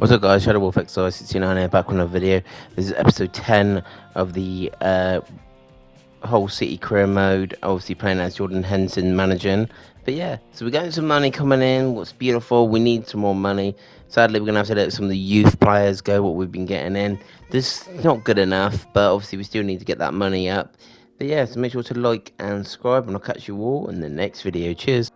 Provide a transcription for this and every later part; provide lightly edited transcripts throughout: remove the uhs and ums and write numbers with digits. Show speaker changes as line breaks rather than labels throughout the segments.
What's up, guys? Shadow Wolf XI69 here, back with another video. This is episode 10 of the Hull City career mode. Obviously playing as Jordan Henson managing. But yeah, so we're getting some money coming in. What's beautiful, we need some more money. Sadly, we're going to have to let some of the youth players go, what we've been getting in. This is not good enough, but obviously we still need to get that money up. But yeah, so make sure to like and subscribe, and I'll catch you all in the next video. Cheers.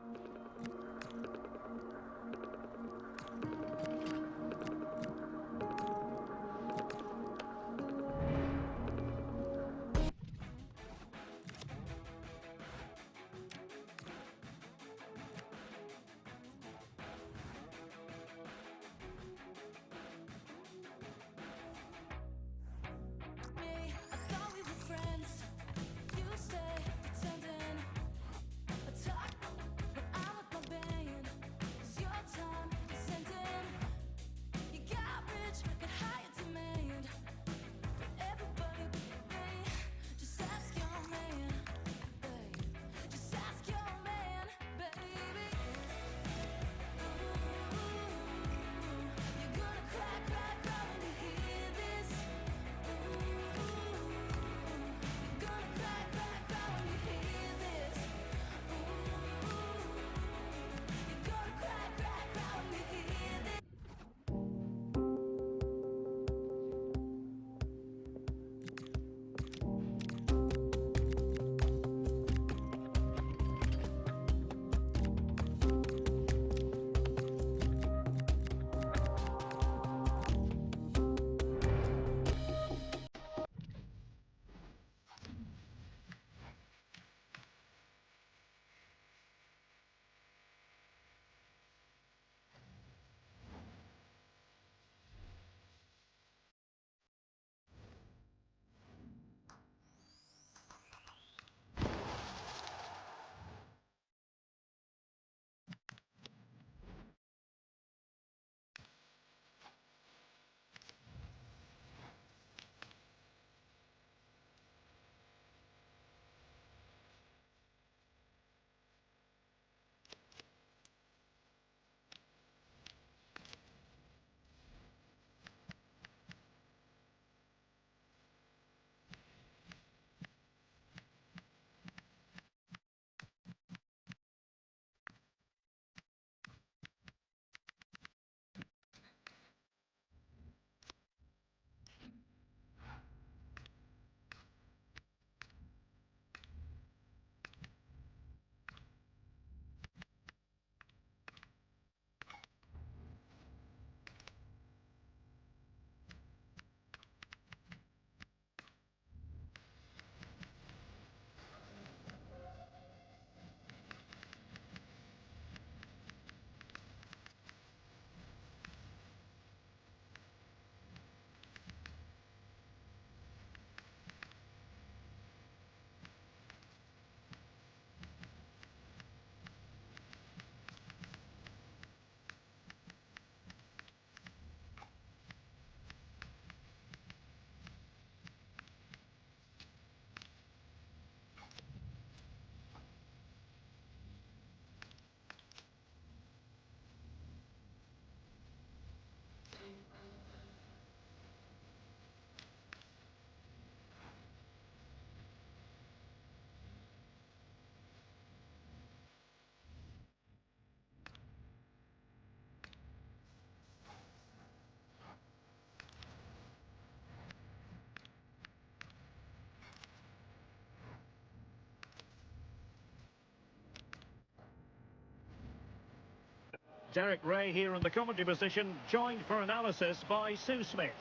Derek Ray here in the commentary position, joined for analysis by Sue Smith.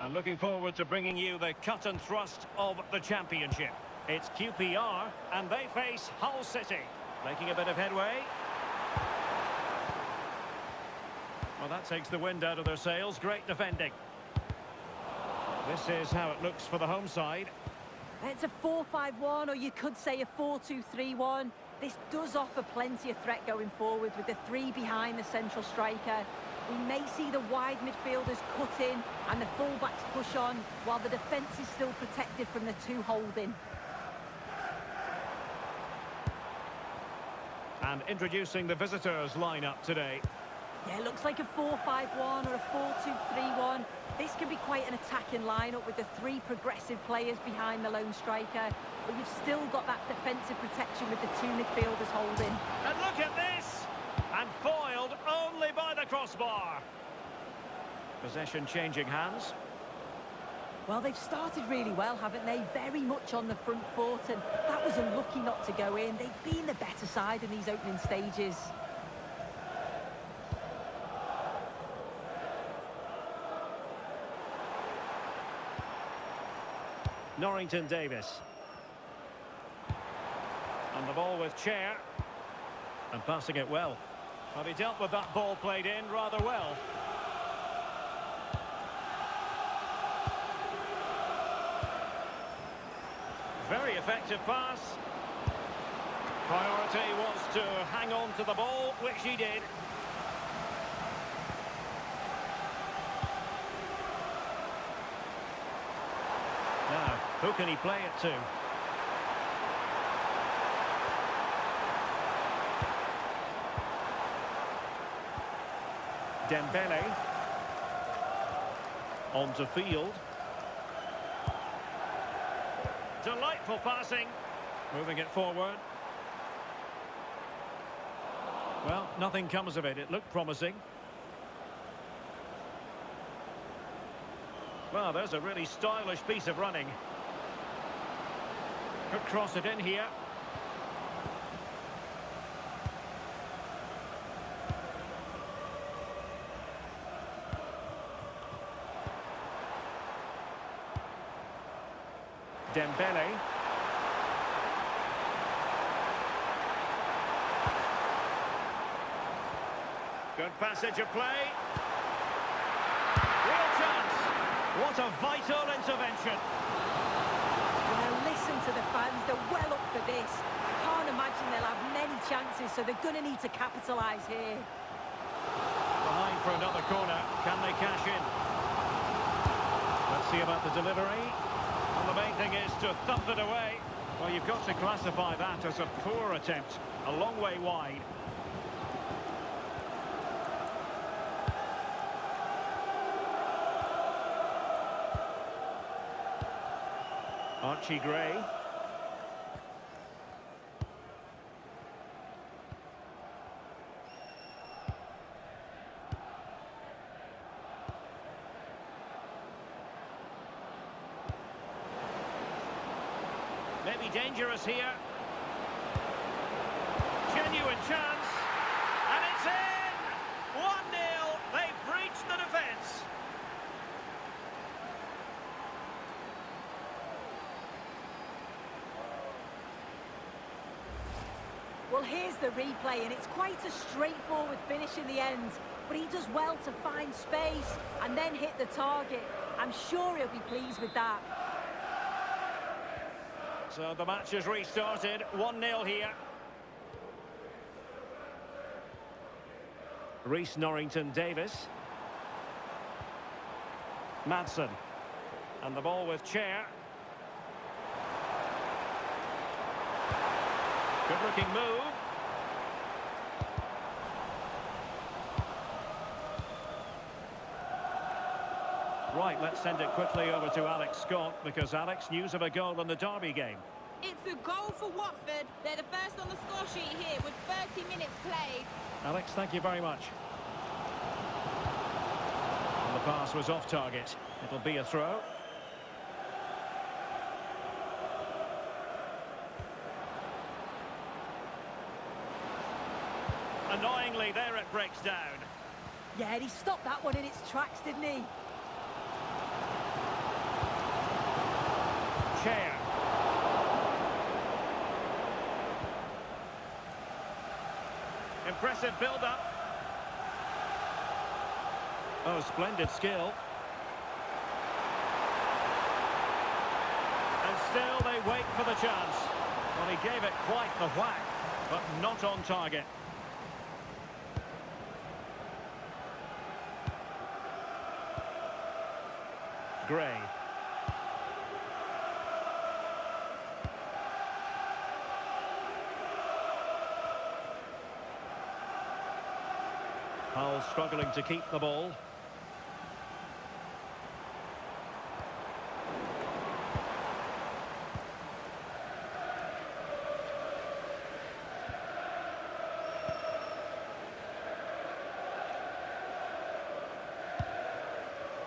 And looking forward to bringing you the cut and thrust of the championship. It's QPR, and they face Hull City. Making a bit of headway. Well, that takes the wind out of their sails. Great defending. This is how it looks for the home side.
It's a 4-5-1, or you could say a 4-2-3-1. This does offer plenty of threat going forward with the three behind the central striker. We may see the wide midfielders cut in and the fullbacks push on, while the defence is still protected from the two holding.
And introducing the visitors lineup today.
Yeah, it looks like a 4-5-1 or a 4-2-3-1. This can be quite an attacking lineup with the three progressive players behind the lone striker, but you've still got that defensive protection with the two midfielders holding.
And look at this! And foiled only by the crossbar. Possession changing hands.
Well, they've started really well, haven't they? Very much on the front foot, and that was unlucky not to go in. They've been the better side in these opening stages.
Norrington Davis. And the ball with Chair. And passing it well. Well, he dealt with that ball played in rather well. Very effective pass. Priority was to hang on to the ball, which he did. Now, who can he play it to? Dembele. Onto field. Delightful passing. Moving it forward. Well, nothing comes of it. It looked promising. Well, there's a really stylish piece of running. Could cross it in here. Dembele. Good passage of play. Real chance. What a vital intervention.
Well, listen to the fans. They're well up for this. I can't imagine they'll have many chances, so they're going to need to capitalise here.
Behind for another corner. Can they cash in? Let's see about the delivery. And the main thing is to thump it away. Well, you've got to classify that as a poor attempt. A long way wide. Archie Gray. Maybe dangerous here. Genuine chance. And it's in! 1-0. They've breached the defence.
Well, here's the replay, and it's quite a straightforward finish in the end. But he does well to find space and then hit the target. I'm sure he'll be pleased with that.
So the match has restarted. 1-0 here. Reece Norrington Davis. Madsen. And the ball with Chair. Good looking move. Right, let's send it quickly over to Alex Scott, because Alex, news of a goal in the Derby game.
It's a goal for Watford. They're the first on the score sheet here with 30 minutes played.
Alex, thank you very much. And the pass was off target. It'll be a throw. Annoyingly, there it breaks down.
Yeah, he stopped that one in its tracks, didn't he?
Chair. Impressive build-up. Oh, splendid skill. And still they wait for the chance. Well, he gave it quite the whack, but not on target. Gray. Hull struggling to keep the ball.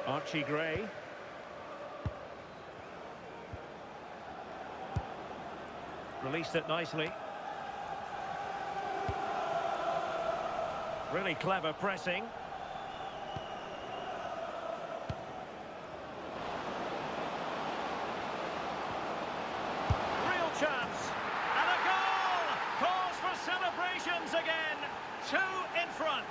Archie Gray. Released it nicely. Really clever pressing. Real chance. And a goal! Cause for celebrations again. 2 in front.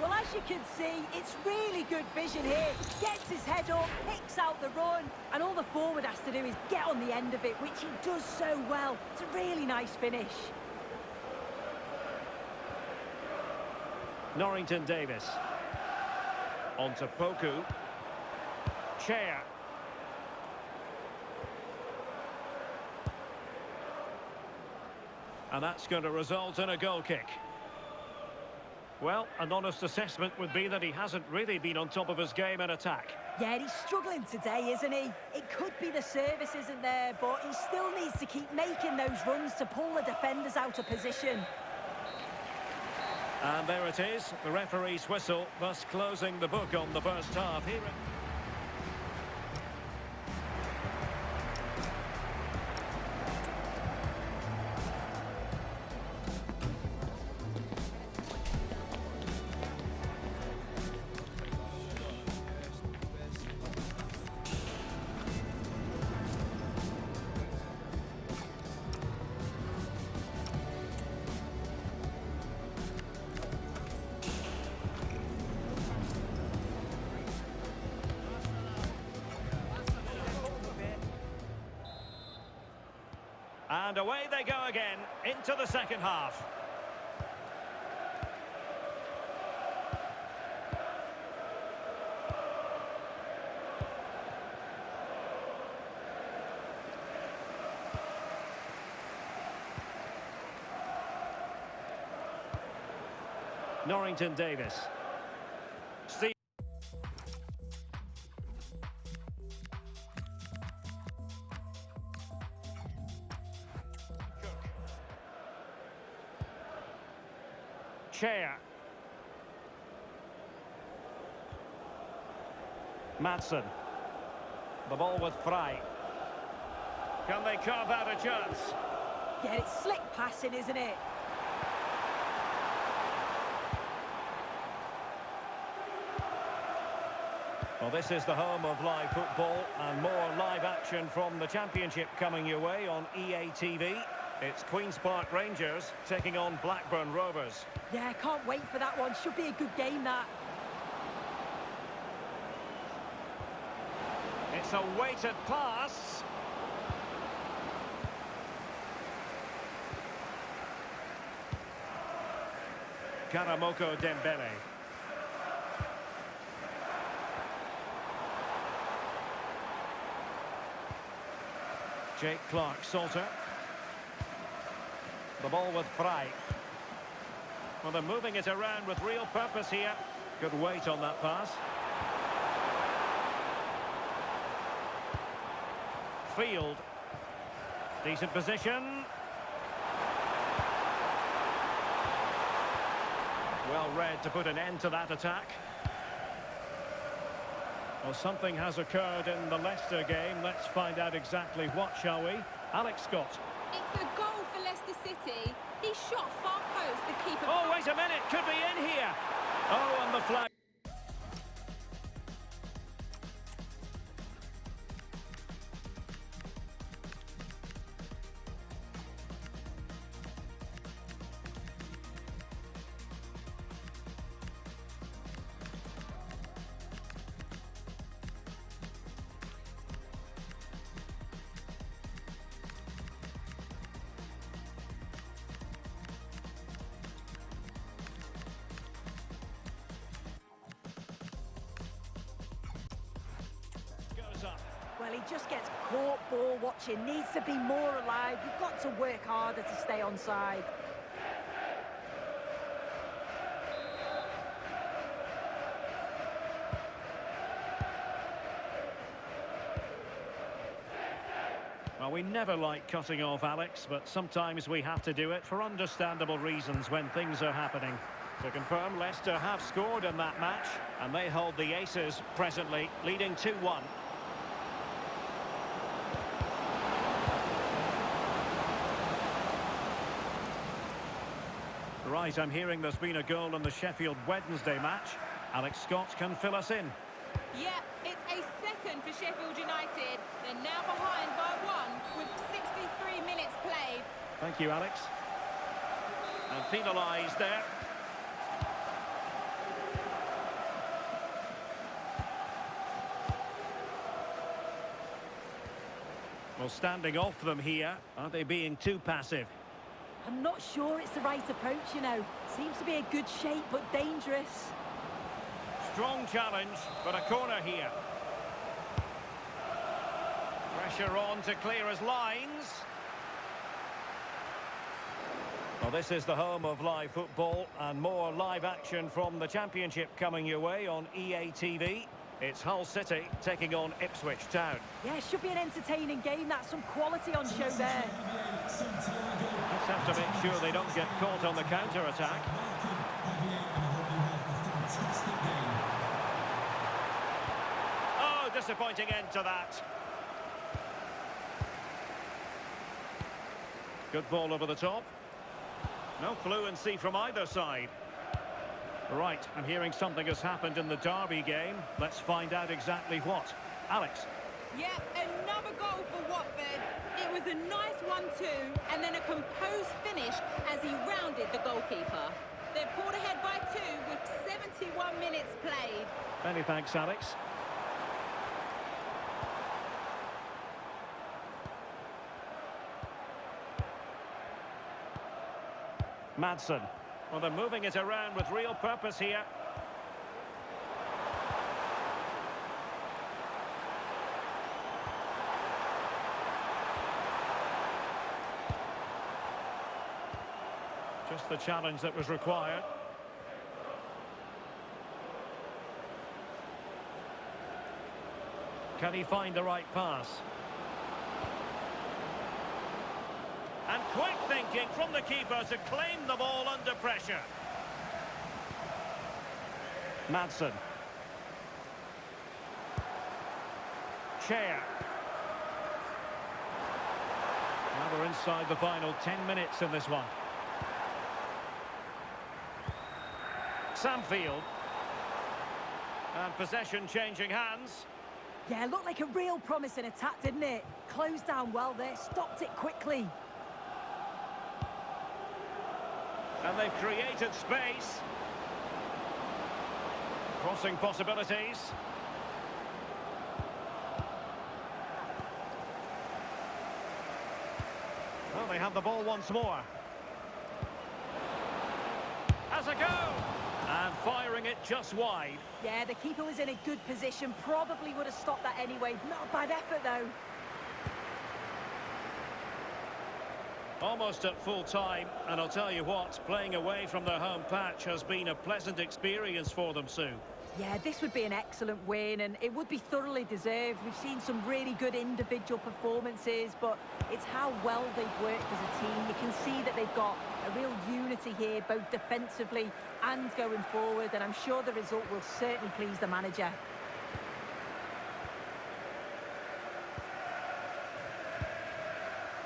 Well, as you can see, it's really good vision here. Gets his head up, picks out the run, and all the forward has to do is get on the end of it, which he does so well. It's a really nice finish.
Norrington Davis. On to Poku. Chair. And that's going to result in a goal kick. Well, an honest assessment would be that he hasn't really been on top of his game in attack.
Yeah, he's struggling today, isn't he? It could be the service isn't there, but he still needs to keep making those runs to pull the defenders out of position.
And there it is, the referee's whistle, thus closing the book on the first half. Here. And away they go again, into the second half. Norrington Davis. Steve. Chair. Madsen. The ball with Fry. Can they carve out a chance?
Yeah, it's slick passing, isn't it?
Well, this is the home of live football and more live action from the Championship coming your way on EA TV. It's Queen's Park Rangers taking on Blackburn Rovers.
Yeah, can't wait for that one. Should be a good game, that.
It's a weighted pass. Karamoko Dembele. Jake Clark-Salter. The ball with Fry. Well, they're moving it around with real purpose here. Good weight on that pass. Field. Decent position. Well read to put an end to that attack. Well, something has occurred in the Leicester game. Let's find out exactly what, shall we? Alex Scott.
It's a goal for Leicester City. He shot far post, the keeper...
Oh, wait a minute, could be in here. Oh, and the flag.
Well, he just gets caught ball watching. Needs to be more alive. You've got to work harder to stay onside.
Well, we never like cutting off Alex, but sometimes we have to do it for understandable reasons when things are happening. To confirm, Leicester have scored in that match, and they hold the aces presently, leading 2-1. Right, I'm hearing there's been a goal in the Sheffield Wednesday match. Alex Scott can fill us in.
Yeah, it's a second for Sheffield United. They're now behind by 1 with 63 minutes played.
Thank you, Alex. And penalised there. Well, standing off them here, are they being too passive?
I'm not sure it's the right approach, you know. Seems to be a good shape, but dangerous.
Strong challenge, but a corner here. Pressure on to clear his lines. Well, this is the home of live football, and more live action from the Championship coming your way on EA TV. It's Hull City taking on Ipswich Town.
Yeah, it should be an entertaining game. That's some quality on show there.
Just have to make sure they don't get caught on the counter-attack. Oh, disappointing end to that. Good ball over the top. No fluency from either side. Right, I'm hearing something has happened in the Derby game. Let's find out exactly what. Alex.
Yeah, another goal for Watford. It was a nice 1-2 and then a composed finish as he rounded the goalkeeper. They've pulled ahead by 2 with 71 minutes played.
Many thanks, Alex. Madsen. Well, they're moving it around with real purpose here. Just the challenge that was required. Can he find the right pass? And quick thinking from the keeper to claim the ball under pressure. Madsen. Chair. Now we're inside the final 10 minutes in this one. Samfield. And possession changing hands.
Yeah, looked like a real promising attack, didn't it? Closed down well there, stopped it quickly.
And they've created space. Crossing possibilities. Well, they have the ball once more. Has a go! And firing it just wide.
Yeah, the keeper was in a good position. Probably would have stopped that anyway. Not a bad effort, though.
Almost at full time, and I'll tell you what, playing away from their home patch has been a pleasant experience for them, Sue.
Yeah, this would be an excellent win, and it would be thoroughly deserved. We've seen some really good individual performances, but it's how well they've worked as a team. You can see that they've got a real unity here, both defensively and going forward, and I'm sure the result will certainly please the manager.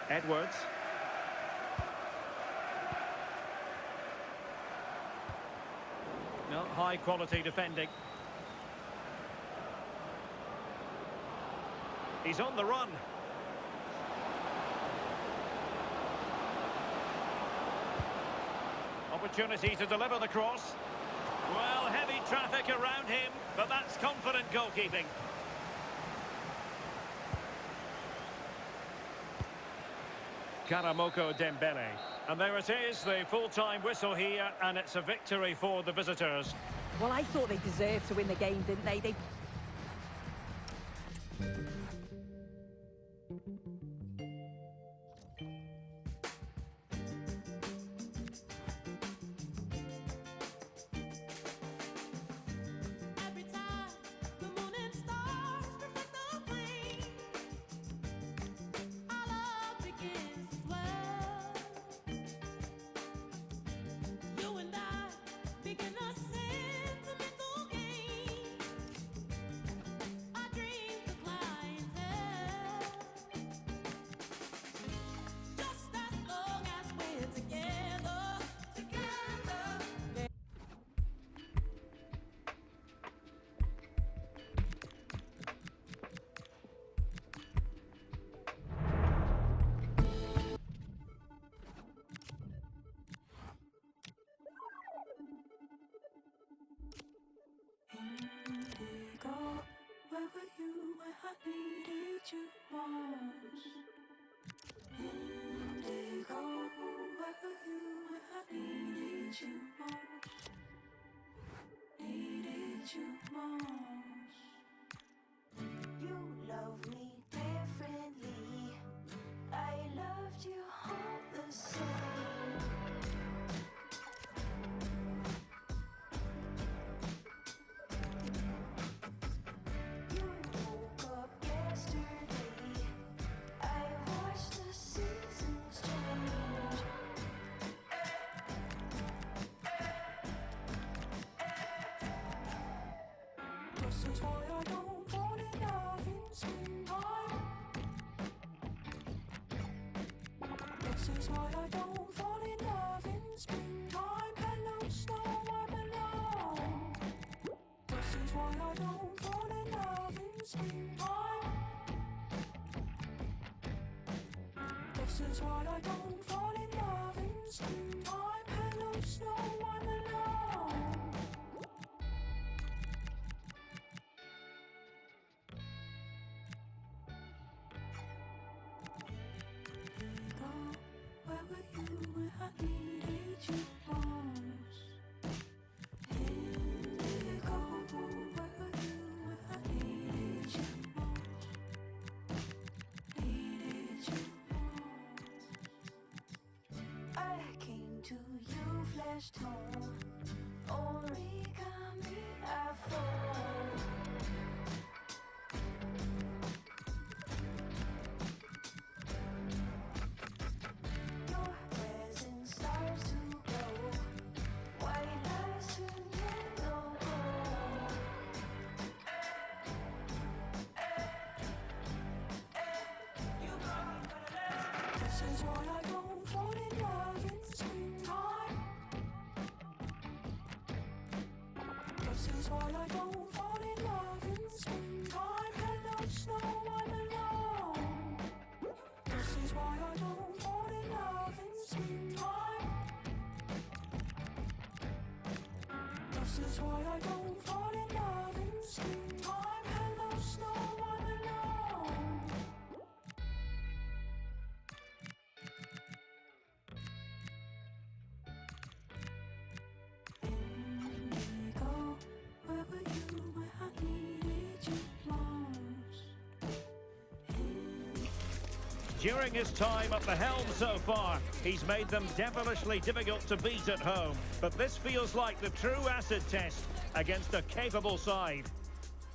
Edwards. No, high quality defending. He's on the run. Opportunity to deliver the cross. Well, heavy traffic around him, but that's confident goalkeeping. Karamoko Dembele. And there it is, the full-time whistle here, and it's a victory for the visitors.
Well, I thought they deserved to win the game, didn't they?
Every time the moon and stars reflect the flame, I is why I don't fall in love in springtime. Hello, snow, I'm alone. This is why I don't fall in love in springtime. This is why I don't fall in love in springtime. Hello, snow, I'm alone. Go, where were you when I needed you most? Indigo, where were you when I needed you most? Needed you most. I came to you, flesh tone, origami I fold. Your presence starts to glow, white lights turn yellow gold. This is why I don't fall in love in springtime. This is why I don't fall in love in springtime. Hello, snow, I'm alone. This is why I don't fall in love in springtime. This is why I don't fall in love in springtime. Hello, snow, I'm alone. Indigo, where were you when I needed you most?
During his time at the helm so far, he's made them devilishly difficult to beat at home. But this feels like the true acid test against a capable side.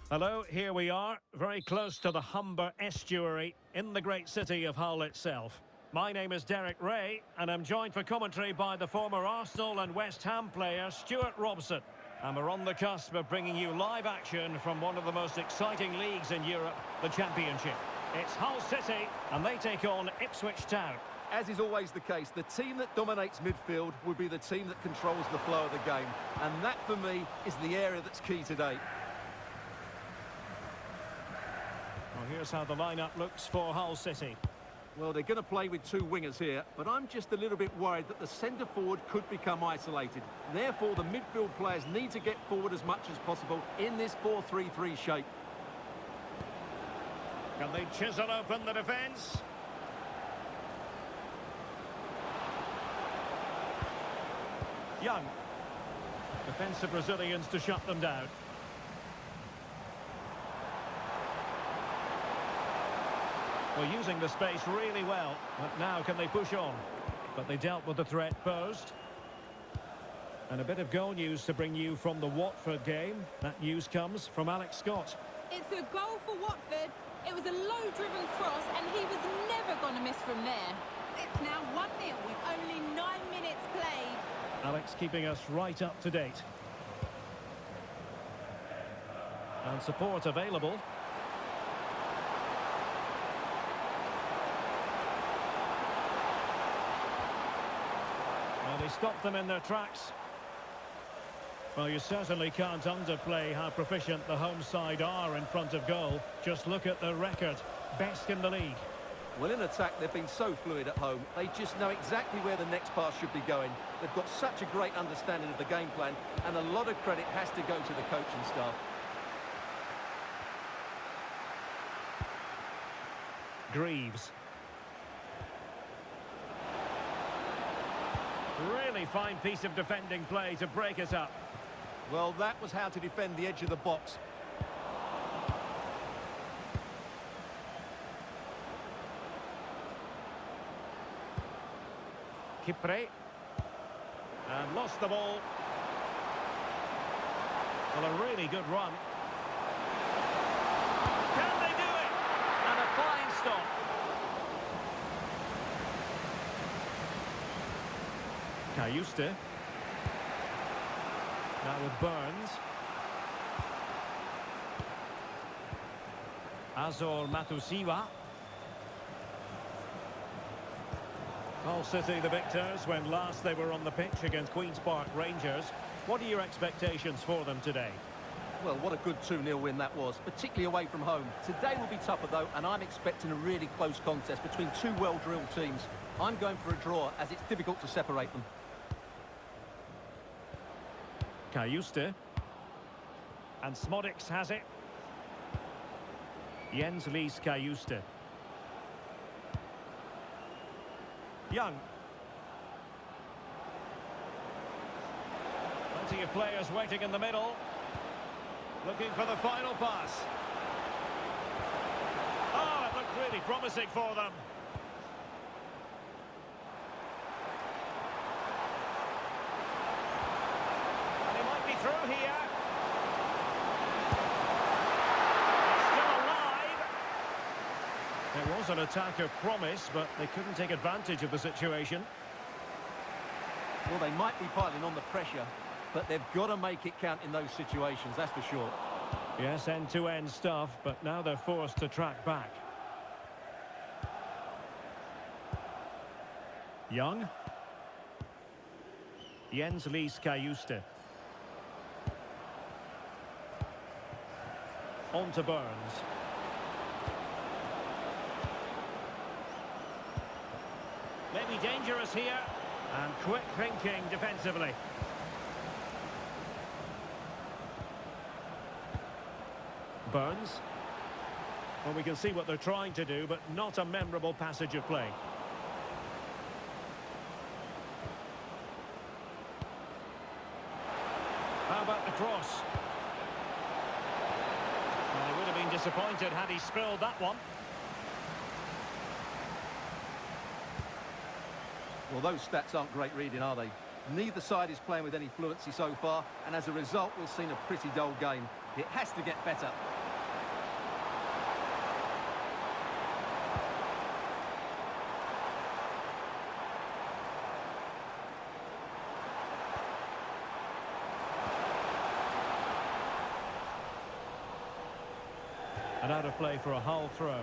Hello, here we are, very close to the Humber estuary in the great city of Hull itself. My name is Derek Ray, and I'm joined for commentary by the former Arsenal and West Ham player Stuart Robson. And we're on the cusp of bringing you live action from one of the most exciting leagues in Europe, the Championship. It's Hull City, and they take on Ipswich Town.
As is always the case, the team that dominates midfield will be the team that controls the flow of the game. And that, for me, is the area that's key today.
Well, here's how the lineup looks for Hull City.
Well, they're going to play with two wingers here, but I'm just a little bit worried that the centre-forward could become isolated. Therefore, the midfield players need to get forward as much as possible in this 4-3-3 shape.
Can they chisel open the defence? Young. Defensive Brazilians to shut them down. Well, using the space really well, but now can they push on? But they dealt with the threat posed. And a bit of goal news to bring you from the Watford game. That news comes from Alex Scott.
It's a goal for Watford. It was a low-driven cross, and he was never going to miss from there. It's now 1-0 with only 9 minutes played.
Alex keeping us right up to date. And support available. Well, they stopped them in their tracks. Well, you certainly can't underplay how proficient the home side are in front of goal. Just look at the record. Best in the league.
Well, in attack, they've been so fluid at home. They just know exactly where the next pass should be going. They've got such a great understanding of the game plan, and a lot of credit has to go to the coaching staff.
Greaves. Really fine piece of defending play to break it up.
Well, that was how to defend the edge of the box.
Kipre. And lost the ball. Well, a really good run. Can they do it? And a fine stop. Cayuste. Now with Burns. Azor Matusiwa. Hull City the victors when last they were on the pitch against Queen's Park Rangers. What are your expectations for them today?
Well, what a good 2-0 win that was, particularly away from home. Today will be tougher, though, and I'm expecting a really close contest between two well-drilled teams. I'm going for a draw, as it's difficult to separate them.
Cajuste. And Smodics has it. Jens Lys Cajuste. Young. Plenty of players waiting in the middle. Looking for the final pass. Oh, it looked really promising for them. And he might be through here. It's still alive. It was an attack of promise, but they couldn't take advantage of the situation.
Well, they might be piling on the pressure, but they've got to make it count in those situations, that's for sure.
Yes, end-to-end stuff, but now they're forced to track back. Young. Jens Lys Cajuste. On to Burns. Maybe dangerous here. And quick thinking defensively. Burns. Well, we can see what they're trying to do, but not a memorable passage of play. How about the cross? Well, he would have been disappointed had he spilled that one.
Well, those stats aren't great reading, are they? Neither side is playing with any fluency so far, and as a result, we've seen a pretty dull game. It has to get better.
And out of play for a Hull throw.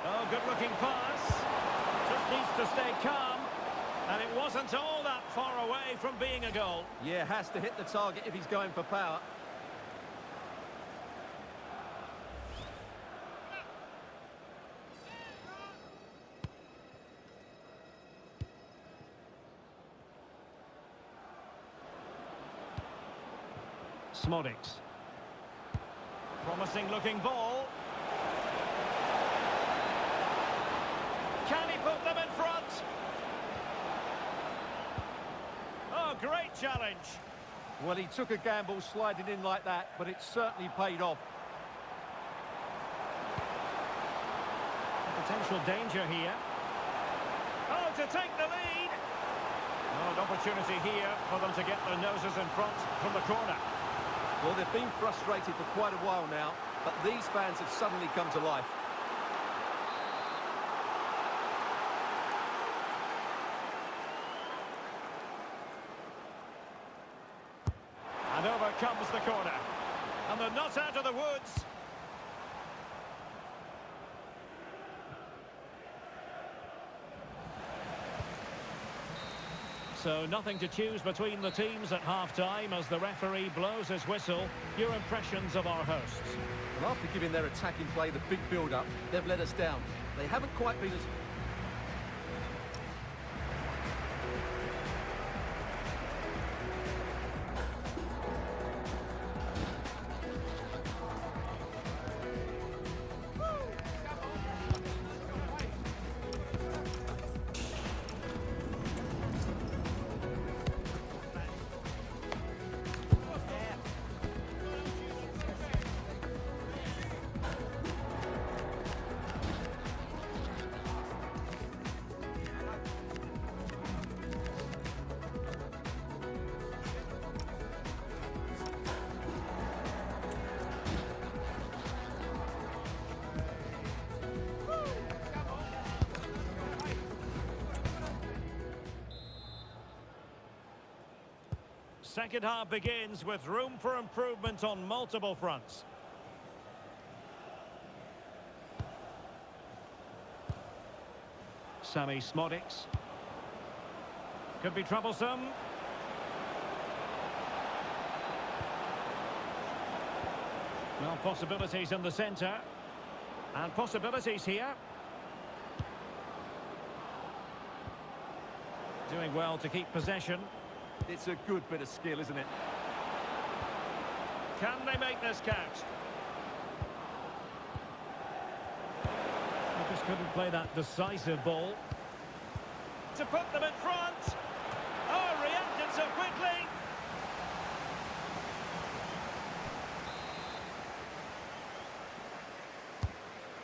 Oh, good-looking pass. Just needs to stay calm. And it wasn't all that far away from being a goal.
Yeah, has to hit the target if he's going for power.
Smodics. Promising looking ball. Can he put them in front? Oh, great challenge.
Well, he took a gamble sliding in like that, but it certainly paid off.
Potential danger here. Oh, to take the lead. Oh, an opportunity here for them to get their noses in front from the corner.
Well, they've been frustrated for quite a while now, but these fans have suddenly come to life.
And over comes the corner. And they're not out of the woods. So nothing to choose between the teams at half-time as the referee blows his whistle. Your impressions of our hosts?
Well, after giving their attacking play the big build-up, they've let us down. They haven't quite been as...
second half begins with room for improvement on multiple fronts. Sammy Smodics. Could be troublesome. Well, possibilities in the centre. And possibilities here. Doing well to keep possession.
It's a good bit of skill, isn't it?
Can they make this count? They just couldn't play that decisive ball. To put them in front. Oh, reacted so quickly.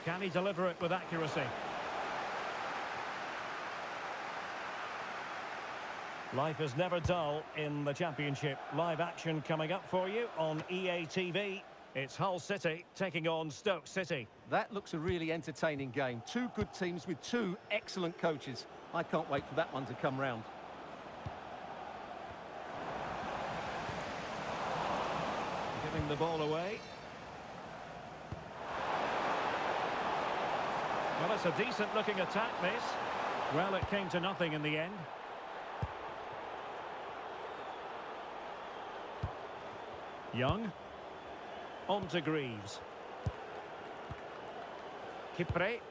Can he deliver it with accuracy? Life is never dull in the Championship. Live action coming up for you on EA TV. It's Hull City taking on Stoke City.
That looks a really entertaining game. Two good teams with two excellent coaches. I can't wait for that one to come round.
Giving the ball away. Well, it's a decent-looking attack, this. Well, it came to nothing in the end. Young. On to Greaves. Kipre.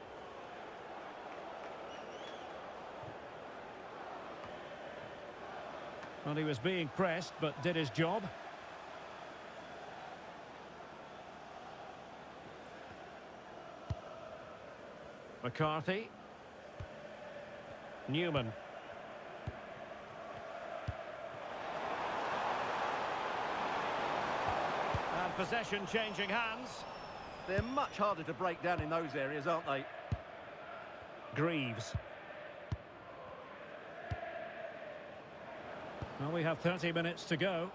Well, he was being pressed, but did his job. McCarthy. Newman. And possession changing hands.
They're much harder to break down in those areas, aren't they?
Greaves. Well, we have 30 minutes to go.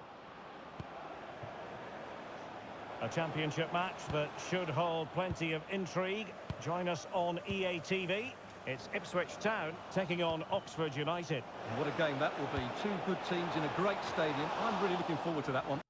A championship match that should hold plenty of intrigue. Join us on EA TV. It's Ipswich Town taking on Oxford United.
And what a game that will be. Two good teams in a great stadium. I'm really looking forward to that one.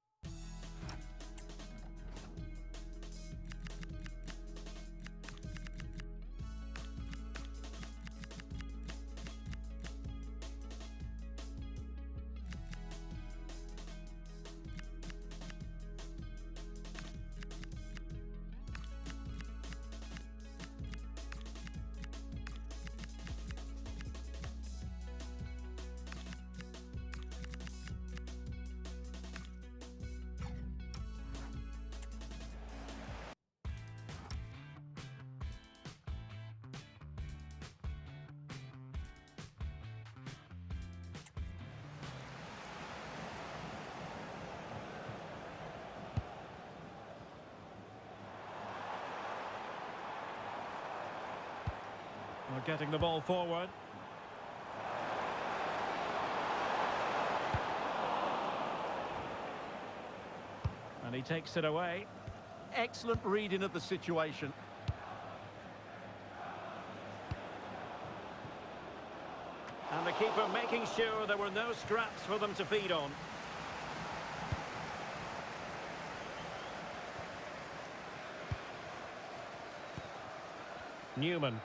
We're getting the ball forward. And he takes it away.
Excellent reading of the situation.
And the keeper making sure there were no scraps for them to feed on. Newman.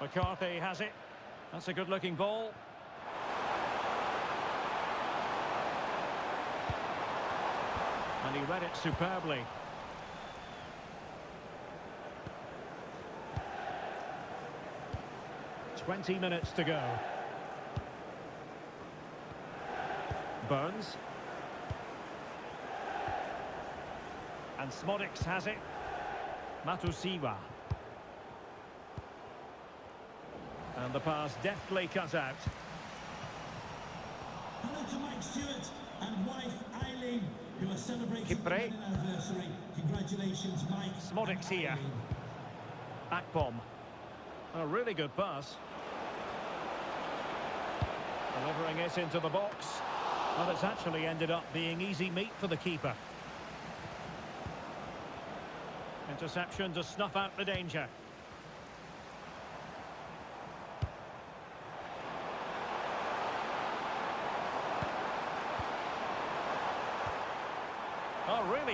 McCarthy has it. That's a good-looking ball. And he read it superbly. "20 minutes to go. Burns. And Smodics has it. Matusiwa. And the pass deftly cut out.
Hello to Mike Stewart and wife Eileen, who are celebrating
Kipre.
the wedding anniversary. Congratulations, Mike.
Smodics
and
here.
Eileen.
Akpom. A really good pass. Delivering it into the box. Well, it's actually ended up being easy meat for the keeper. Interception to snuff out the danger.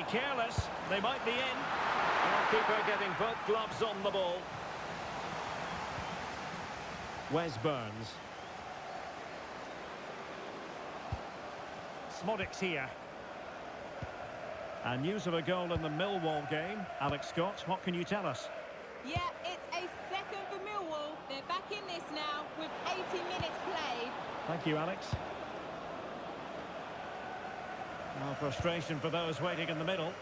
careless. They might be in. Goalkeeper getting both gloves on the ball. Wes Burns. Smodic's here. And news of a goal in the Millwall game. Alex Scott, what can you tell us?
Yeah, it's a second for Millwall. They're back in this now with 80 minutes played.
Thank you, Alex. Now frustration for those waiting in the middle.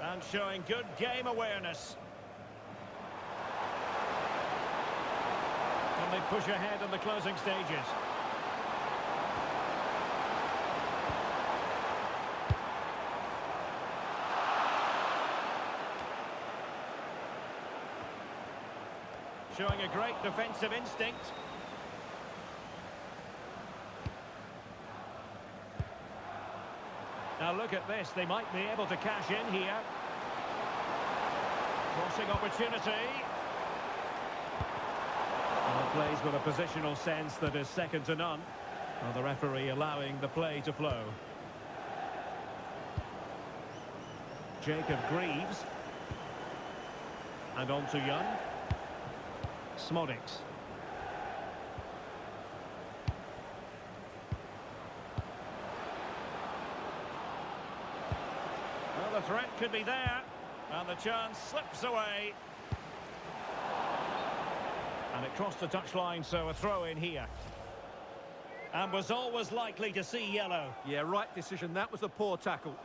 And showing good game awareness. And they push ahead in the closing stages. Showing a great defensive instinct. Now look at this, they might be able to cash in here. Crossing opportunity. And plays with a positional sense that is second to none. Well, the referee allowing the play to flow. Jacob Greaves. And on to Young. Smodic's. Well, the threat could be there, and the chance slips away. And it crossed the touchline, so a throw in here. And was always likely to see yellow.
Yeah, right decision. That was a poor tackle.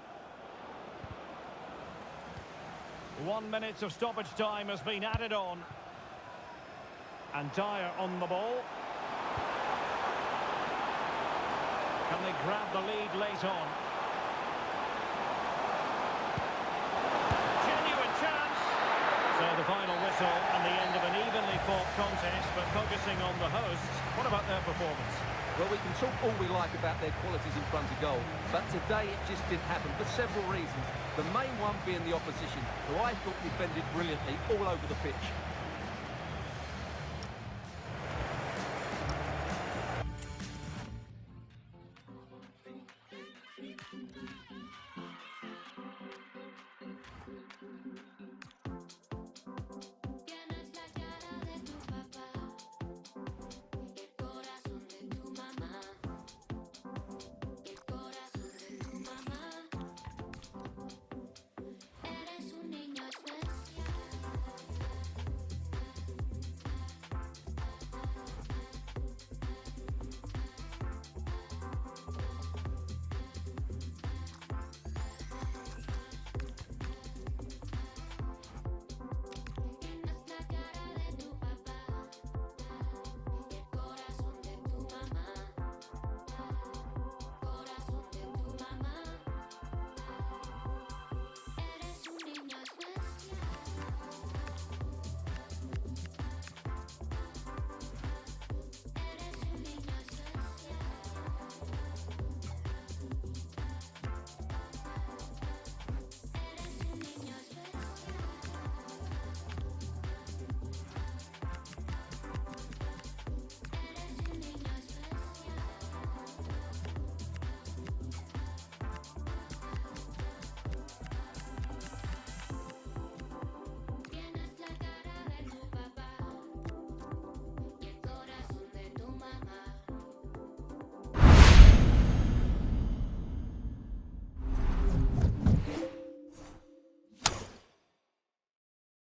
1 minute of stoppage time has been added on. And Dyer on the ball. Can they grab the lead late on? Genuine chance. So the final whistle and the end of an evenly fought contest, but focusing on the hosts. What about their performance?
Well, we can talk all we like about their qualities in front of goal, but today it just didn't happen for several reasons. The main one being the opposition, who I thought defended brilliantly all over the pitch.